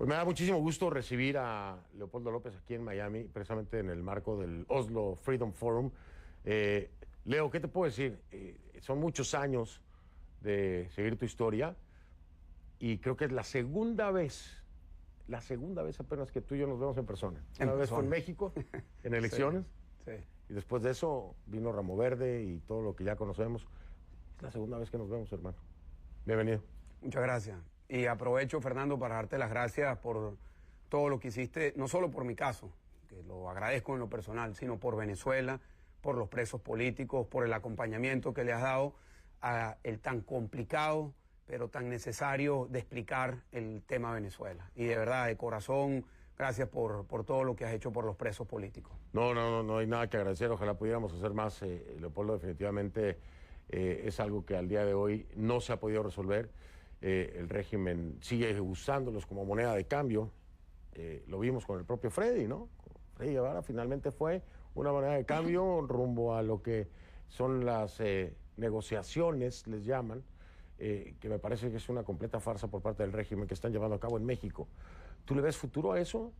Pues me da muchísimo gusto recibir a Leopoldo López aquí en Miami, precisamente en el marco del Oslo Freedom Forum. Leo, ¿qué te puedo decir? Son muchos años de seguir tu historia y creo que es la segunda vez apenas que tú y yo nos vemos en persona. Una vez fue en México, en elecciones, Sí. y después de eso vino Ramo Verde y todo lo que ya conocemos. Es la segunda vez que nos vemos, hermano. Bienvenido. Muchas gracias. Y aprovecho, Fernando, para darte las gracias por todo lo que hiciste, no solo por mi caso, que lo agradezco en lo personal, sino por Venezuela, por los presos políticos, por el acompañamiento que le has dado a el tan complicado, pero tan necesario de explicar el tema Venezuela. Y de verdad, de corazón, gracias por todo lo que has hecho por los presos políticos. No hay nada que agradecer. Ojalá pudiéramos hacer más. Leopoldo, definitivamente es algo que al día de hoy no se ha podido resolver. El régimen sigue usándolos como moneda de cambio. Lo vimos con el propio Freddy, ¿no? Freddy Guevara finalmente fue una moneda de cambio rumbo a lo que son las negociaciones, les llaman, que me parece que es una completa farsa por parte del régimen que están llevando a cabo en México. ¿Tú le ves futuro a eso?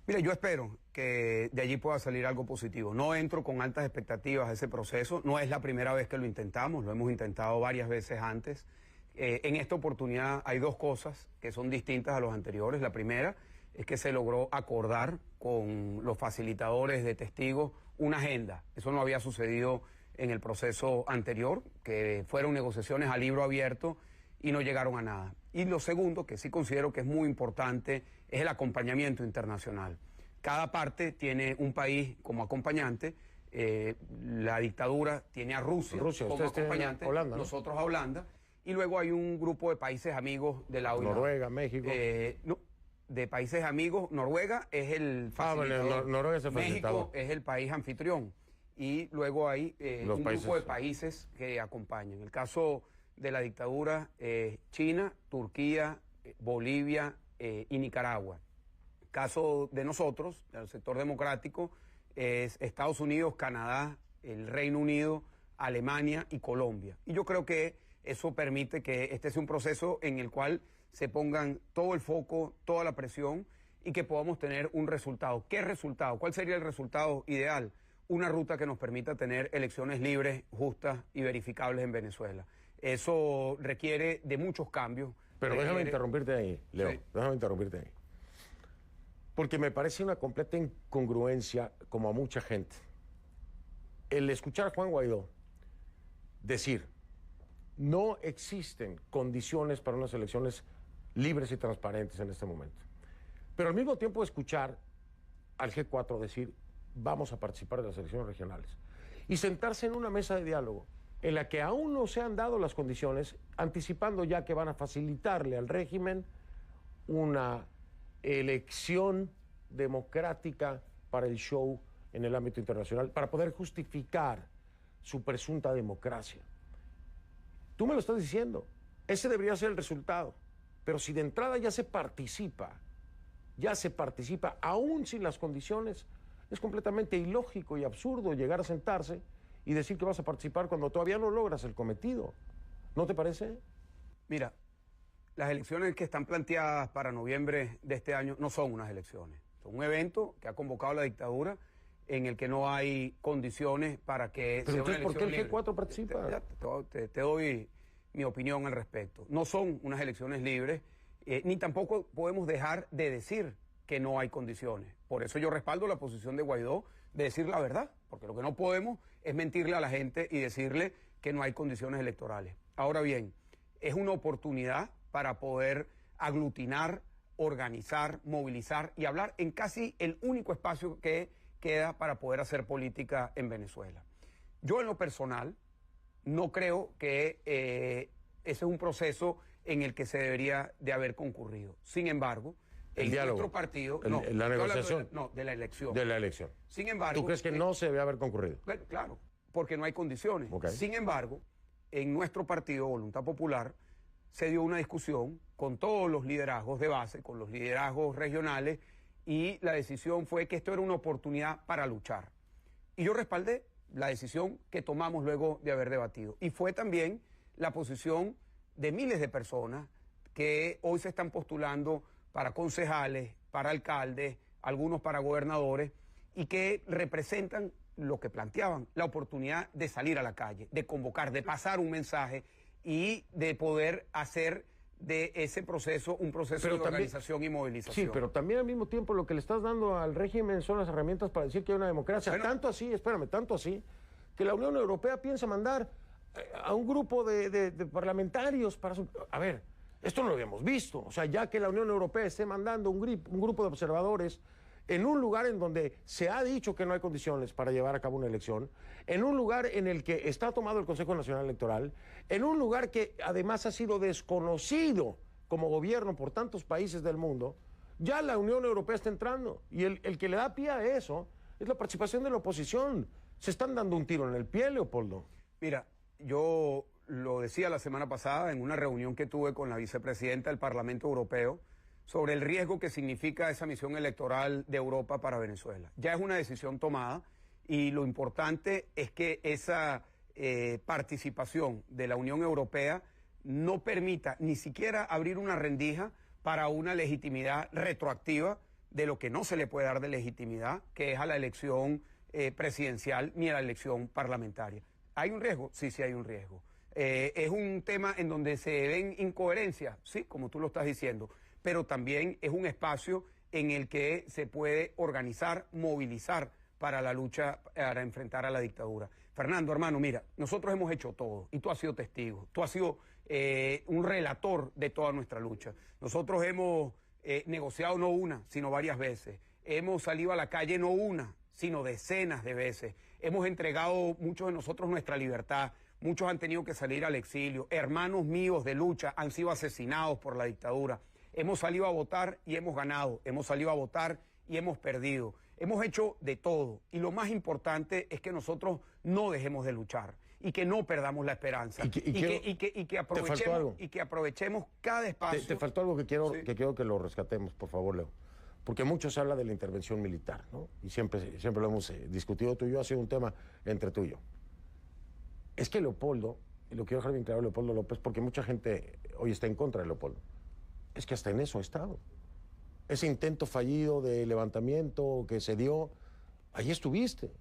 Mira, yo espero que de allí pueda salir algo positivo. No entro con altas expectativas a ese proceso. No es la primera vez que lo intentamos, lo hemos intentado varias veces antes. En esta oportunidad hay dos cosas que son distintas a los anteriores. La primera es que se logró acordar con los facilitadores de testigos una agenda. Eso no había sucedido en el proceso anterior, que fueron negociaciones a libro abierto y no llegaron a nada. Y lo segundo, que sí considero que es muy importante, es el acompañamiento internacional. Cada parte tiene un país como acompañante. La dictadura tiene a Rusia como acompañante, Holanda, ¿no? Nosotros a Holanda. Y luego hay un grupo de países amigos de la OEA. Noruega, México. No, de países amigos, Noruega es el facilitador. Noruega es el facilitador. México es el país anfitrión. Y luego hay un grupo de países que acompañan. El caso de la dictadura, China, Turquía, Bolivia y Nicaragua. El caso de nosotros, del sector democrático, es Estados Unidos, Canadá, el Reino Unido, Alemania y Colombia. Y yo creo que eso permite que este sea un proceso en el cual se pongan todo el foco, toda la presión y que podamos tener un resultado. ¿Qué resultado? ¿Cuál sería el resultado ideal? Una ruta que nos permita tener elecciones libres, justas y verificables en Venezuela. Eso requiere de muchos cambios. Pero déjame interrumpirte ahí, Leo. Sí. Déjame interrumpirte ahí. Porque me parece una completa incongruencia, como a mucha gente, el escuchar a Juan Guaidó decir: no existen condiciones para unas elecciones libres y transparentes en este momento. Pero al mismo tiempo escuchar al G4 decir: vamos a participar de las elecciones regionales. Y sentarse en una mesa de diálogo en la que aún no se han dado las condiciones, anticipando ya que van a facilitarle al régimen una elección democrática para el show en el ámbito internacional, para poder justificar su presunta democracia. Tú me lo estás diciendo, ese debería ser el resultado, pero si de entrada ya se participa aún sin las condiciones, es completamente ilógico y absurdo llegar a sentarse y decir que vas a participar cuando todavía no logras el cometido. ¿No te parece? Mira, las elecciones que están planteadas para noviembre de este año no son unas elecciones, son un evento que ha convocado la dictadura en el que no hay condiciones para que sea una elección libre. ¿Por qué el G4 participa? Te doy mi opinión al respecto. No son unas elecciones libres, ni tampoco podemos dejar de decir que no hay condiciones. Por eso yo respaldo la posición de Guaidó de decir la verdad, porque lo que no podemos es mentirle a la gente y decirle que no hay condiciones electorales. Ahora bien, es una oportunidad para poder aglutinar, organizar, movilizar y hablar en casi el único espacio que queda para poder hacer política en Venezuela. Yo en lo personal no creo que ese es un proceso en el que se debería de haber concurrido. Sin embargo, el diálogo, nuestro partido... la negociación. De la elección. De la elección. Sin embargo... ¿Tú crees que no se debe haber concurrido? Claro, porque no hay condiciones. Okay. Sin embargo, en nuestro partido, Voluntad Popular, se dio una discusión con todos los liderazgos de base, con los liderazgos regionales, y la decisión fue que esto era una oportunidad para luchar. Y yo respaldé la decisión que tomamos luego de haber debatido. Y fue también la posición de miles de personas que hoy se están postulando para concejales, para alcaldes, algunos para gobernadores, y que representan lo que planteaban, la oportunidad de salir a la calle, de convocar, de pasar un mensaje y de poder hacer de ese proceso un proceso de organización y movilización. Sí, pero también al mismo tiempo lo que le estás dando al régimen son las herramientas para decir que hay una democracia. Bueno, tanto así, que la Unión Europea piensa mandar a un grupo de parlamentarios para... A ver, esto no lo habíamos visto. O sea, ya que la Unión Europea esté mandando un grupo de observadores en un lugar en donde se ha dicho que no hay condiciones para llevar a cabo una elección, en un lugar en el que está tomado el Consejo Nacional Electoral, en un lugar que además ha sido desconocido como gobierno por tantos países del mundo, ya la Unión Europea está entrando. Y el que le da pie a eso es la participación de la oposición. Se están dando un tiro en el pie, Leopoldo. Mira, yo lo decía la semana pasada en una reunión que tuve con la vicepresidenta del Parlamento Europeo sobre el riesgo que significa esa misión electoral de Europa para Venezuela. Ya es una decisión tomada y lo importante es que esa participación de la Unión Europea no permita ni siquiera abrir una rendija para una legitimidad retroactiva de lo que no se le puede dar de legitimidad, que es a la elección presidencial ni a la elección parlamentaria. ¿Hay un riesgo? Sí, sí hay un riesgo. ¿Es un tema en donde se ven incoherencias? Sí, como tú lo estás diciendo, pero también es un espacio en el que se puede organizar, movilizar para la lucha, para enfrentar a la dictadura. Fernando, hermano, mira, nosotros hemos hecho todo y tú has sido testigo, tú has sido un relator de toda nuestra lucha. Nosotros hemos negociado no una, sino varias veces. Hemos salido a la calle no una, sino decenas de veces. Hemos entregado muchos de nosotros nuestra libertad. Muchos han tenido que salir al exilio. Hermanos míos de lucha han sido asesinados por la dictadura. Hemos salido a votar y hemos ganado. Hemos salido a votar y hemos perdido. Hemos hecho de todo. Y lo más importante es que nosotros no dejemos de luchar y que no perdamos la esperanza. Y que aprovechemos cada espacio. Te faltó algo que quiero que lo rescatemos, por favor, Leo. Porque mucho se habla de la intervención militar, ¿no? Y siempre lo hemos discutido tú y yo, ha sido un tema entre tú y yo. Es que Leopoldo, y lo quiero dejar bien claro, Leopoldo López, porque mucha gente hoy está en contra de Leopoldo, es que hasta en eso ha estado. Ese intento fallido de levantamiento que se dio, ahí estuviste,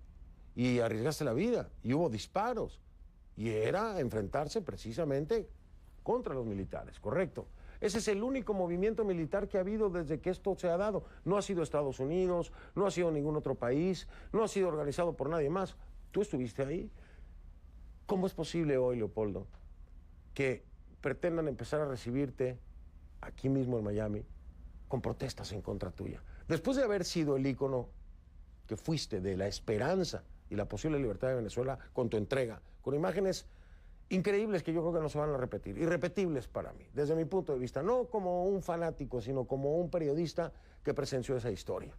y arriesgaste la vida, y hubo disparos, y era enfrentarse precisamente contra los militares, ¿correcto? Ese es el único movimiento militar que ha habido desde que esto se ha dado. No ha sido Estados Unidos, no ha sido ningún otro país, no ha sido organizado por nadie más. Tú estuviste ahí. ¿Cómo es posible hoy, Leopoldo, que pretendan empezar a recibirte aquí mismo en Miami con protestas en contra tuya? Después de haber sido el ícono que fuiste de la esperanza y la posible libertad de Venezuela con tu entrega, con imágenes increíbles que yo creo que no se van a repetir, irrepetibles para mí, desde mi punto de vista, no como un fanático, sino como un periodista que presenció esa historia.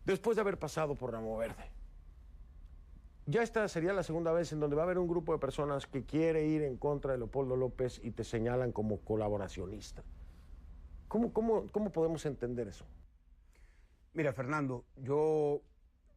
Después de haber pasado por Ramo Verde, ya esta sería la segunda vez en donde va a haber un grupo de personas que quiere ir en contra de Leopoldo López y te señalan como colaboracionista. ¿Cómo podemos entender eso? Mira, Fernando, yo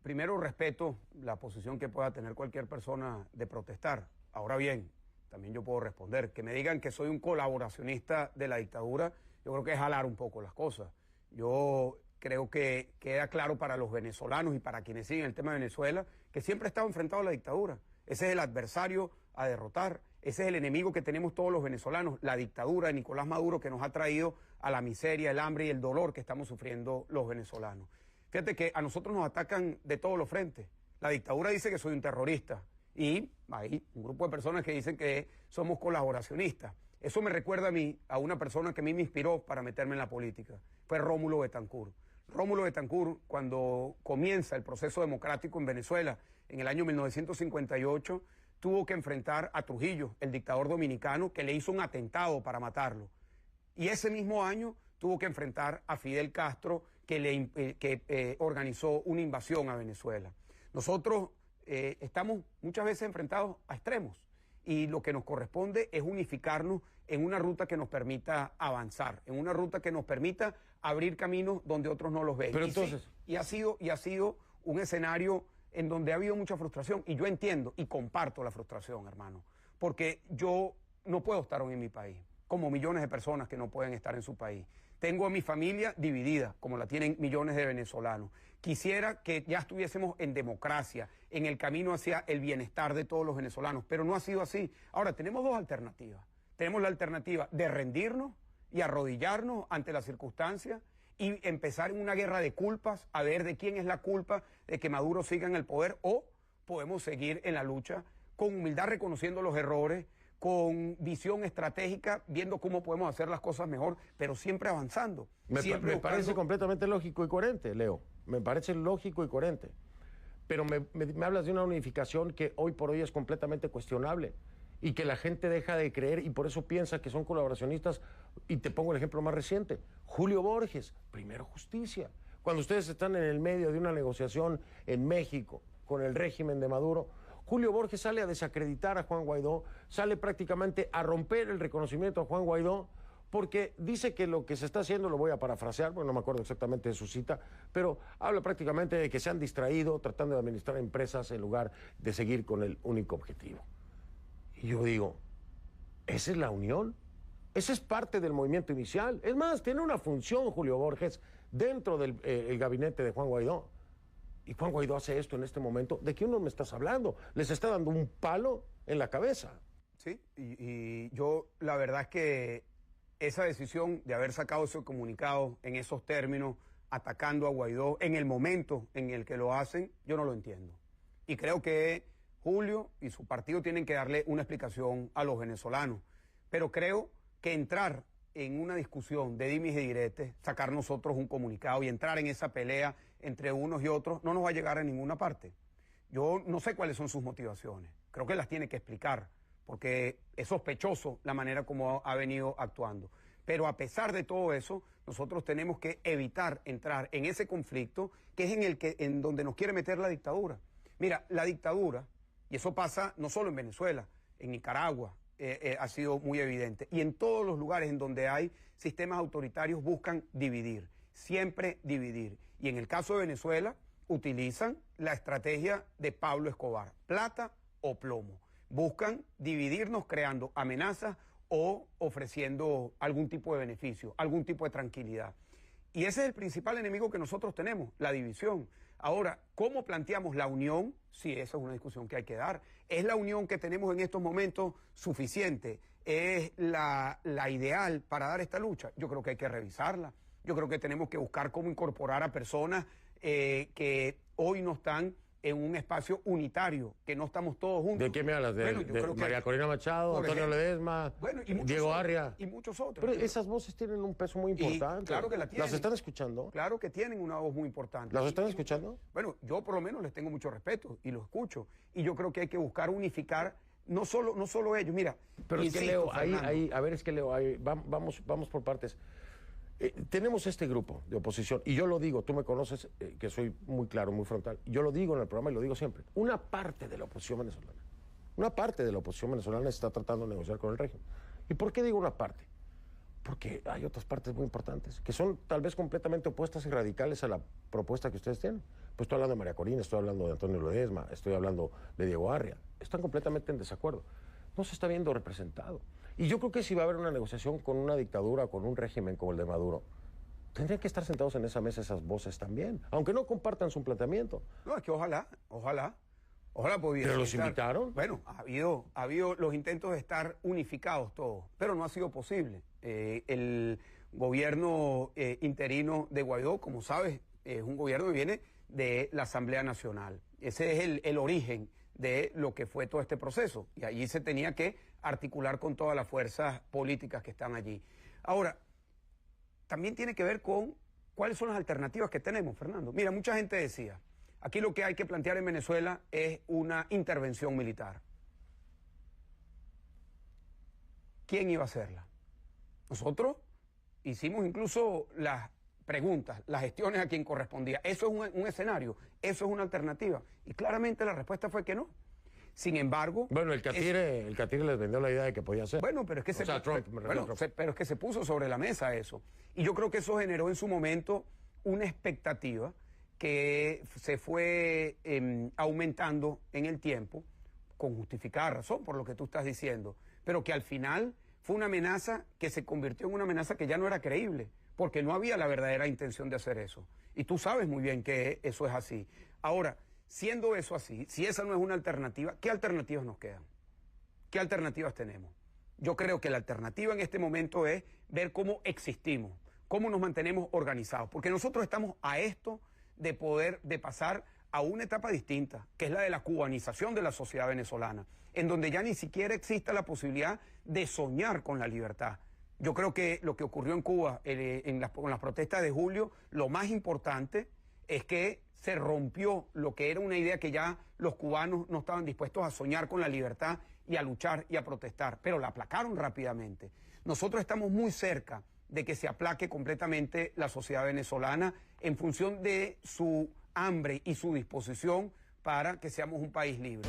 primero respeto la posición que pueda tener cualquier persona de protestar. Ahora bien, también yo puedo responder. Que me digan que soy un colaboracionista de la dictadura, yo creo que es jalar un poco las cosas. Yo creo que queda claro para los venezolanos y para quienes siguen el tema de Venezuela que siempre he estado enfrentado a la dictadura. Ese es el adversario a derrotar. Ese es el enemigo que tenemos todos los venezolanos, la dictadura de Nicolás Maduro, que nos ha traído a la miseria, el hambre y el dolor que estamos sufriendo los venezolanos. Fíjate que a nosotros nos atacan de todos los frentes. La dictadura dice que soy un terrorista. Y hay un grupo de personas que dicen que somos colaboracionistas. Eso me recuerda a mí, a una persona que a mí me inspiró para meterme en la política. Fue Rómulo Betancourt. Rómulo Betancourt, cuando comienza el proceso democrático en Venezuela, en el año 1958, tuvo que enfrentar a Trujillo, el dictador dominicano, que le hizo un atentado para matarlo. Y ese mismo año tuvo que enfrentar a Fidel Castro, que organizó una invasión a Venezuela. Nosotros estamos muchas veces enfrentados a extremos y lo que nos corresponde es unificarnos en una ruta que nos permita avanzar, en una ruta que nos permita abrir caminos donde otros no los ven. Pero entonces... ha sido un escenario en donde ha habido mucha frustración y yo entiendo y comparto la frustración, hermano, porque yo no puedo estar hoy en mi país. como millones de personas que no pueden estar en su país. Tengo a mi familia dividida, como la tienen millones de venezolanos. Quisiera que ya estuviésemos en democracia, en el camino hacia el bienestar de todos los venezolanos, pero no ha sido así. Ahora, tenemos dos alternativas. Tenemos la alternativa de rendirnos y arrodillarnos ante las circunstancias y empezar en una guerra de culpas, a ver de quién es la culpa de que Maduro siga en el poder, o podemos seguir en la lucha con humildad, reconociendo los errores, con visión estratégica, viendo cómo podemos hacer las cosas mejor, pero siempre avanzando. Me parece completamente lógico y coherente, Leo. Me parece lógico y coherente. Pero me hablas de una unificación que hoy por hoy es completamente cuestionable y que la gente deja de creer y por eso piensa que son colaboracionistas. Y te pongo el ejemplo más reciente. Julio Borges, primero justicia. Cuando ustedes están en el medio de una negociación en México con el régimen de Maduro, Julio Borges sale a desacreditar a Juan Guaidó, sale prácticamente a romper el reconocimiento a Juan Guaidó, porque dice que lo que se está haciendo, lo voy a parafrasear, porque no me acuerdo exactamente de su cita, pero habla prácticamente de que se han distraído tratando de administrar empresas en lugar de seguir con el único objetivo. Y yo digo, ¿esa es la unión? Esa es parte del movimiento inicial. Es más, tiene una función Julio Borges dentro del el gabinete de Juan Guaidó. Y Juan Guaidó hace esto en este momento. ¿De qué uno me estás hablando? Les está dando un palo en la cabeza. Sí, y yo la verdad es que esa decisión de haber sacado ese comunicado en esos términos, atacando a Guaidó en el momento en el que lo hacen, yo no lo entiendo. Y creo que Julio y su partido tienen que darle una explicación a los venezolanos. Pero creo que entrar en una discusión de dimes y diretes, sacar nosotros un comunicado y entrar en esa pelea entre unos y otros, no nos va a llegar a ninguna parte. Yo no sé cuáles son sus motivaciones. Creo que las tiene que explicar, porque es sospechoso la manera como ha venido actuando. Pero a pesar de todo eso, nosotros tenemos que evitar entrar en ese conflicto que es en donde nos quiere meter la dictadura. Mira, la dictadura, y eso pasa no solo en Venezuela, en Nicaragua, ha sido muy evidente. Y en todos los lugares en donde hay sistemas autoritarios buscan dividir, siempre dividir. Y en el caso de Venezuela utilizan la estrategia de Pablo Escobar, plata o plomo. Buscan dividirnos creando amenazas o ofreciendo algún tipo de beneficio, algún tipo de tranquilidad. Y ese es el principal enemigo que nosotros tenemos, la división. Ahora, ¿cómo planteamos la unión? Sí, esa es una discusión que hay que dar. ¿Es la unión que tenemos en estos momentos suficiente? ¿Es la ideal para dar esta lucha? Yo creo que hay que revisarla. Yo creo que tenemos que buscar cómo incorporar a personas que hoy no están en un espacio unitario, que no estamos todos juntos. ¿De qué me hablas? De María Corina Machado, Antonio Ledesma, Diego Arria. Y muchos otros. Pero esas voces tienen un peso muy importante. Claro que la tienen. ¿Las están escuchando? Claro que tienen una voz muy importante. ¿Las están escuchando? Bueno, yo por lo menos les tengo mucho respeto y los escucho. Y yo creo que hay que buscar unificar no solo ellos. Mira, pero insisto, es que Leo, vamos por partes. Tenemos este grupo de oposición, y yo lo digo, tú me conoces, que soy muy claro, muy frontal, yo lo digo en el programa y lo digo siempre, una parte de la oposición venezolana está tratando de negociar con el régimen. ¿Y por qué digo una parte? Porque hay otras partes muy importantes, que son tal vez completamente opuestas y radicales a la propuesta que ustedes tienen. Pues estoy hablando de María Corina, estoy hablando de Antonio Ledesma, estoy hablando de Diego Arria, están completamente en desacuerdo. No se está viendo representado. Y yo creo que si va a haber una negociación con una dictadura, con un régimen como el de Maduro, tendrían que estar sentados en esa mesa esas voces también, aunque no compartan su planteamiento. No, es que ojalá pudiera. ¿Pero los invitaron? Bueno, ha habido los intentos de estar unificados todos, pero no ha sido posible. El gobierno interino de Guaidó, como sabes, es un gobierno que viene de la Asamblea Nacional. Ese es el origen de lo que fue todo este proceso. Y allí se tenía que articular con todas las fuerzas políticas que están allí. Ahora, también tiene que ver con cuáles son las alternativas que tenemos, Fernando. Mira, mucha gente decía, aquí lo que hay que plantear en Venezuela es una intervención militar. ¿Quién iba a hacerla? Nosotros hicimos incluso las preguntas, las gestiones a quien correspondía. ¿Eso es un escenario? ¿Eso es una alternativa? Y claramente la respuesta fue que no. Sin embargo... Bueno, el Catire les vendió la idea de que podía ser. Bueno, pero es que pero es que se puso sobre la mesa eso. Y yo creo que eso generó en su momento una expectativa que se fue aumentando en el tiempo, con justificada razón por lo que tú estás diciendo, pero que al final fue una amenaza que se convirtió en una amenaza que ya no era creíble, porque no había la verdadera intención de hacer eso. Y tú sabes muy bien que eso es así. Ahora, siendo eso así, si esa no es una alternativa, ¿qué alternativas nos quedan? ¿Qué alternativas tenemos? Yo creo que la alternativa en este momento es ver cómo existimos, cómo nos mantenemos organizados, porque nosotros estamos a esto de pasar a una etapa distinta, que es la de la cubanización de la sociedad venezolana, en donde ya ni siquiera exista la posibilidad de soñar con la libertad. Yo creo que lo que ocurrió en Cuba con las protestas de julio, lo más importante es que se rompió lo que era una idea que ya los cubanos no estaban dispuestos a soñar con la libertad y a luchar y a protestar, pero la aplacaron rápidamente. Nosotros estamos muy cerca de que se aplaque completamente la sociedad venezolana en función de su hambre y su disposición para que seamos un país libre.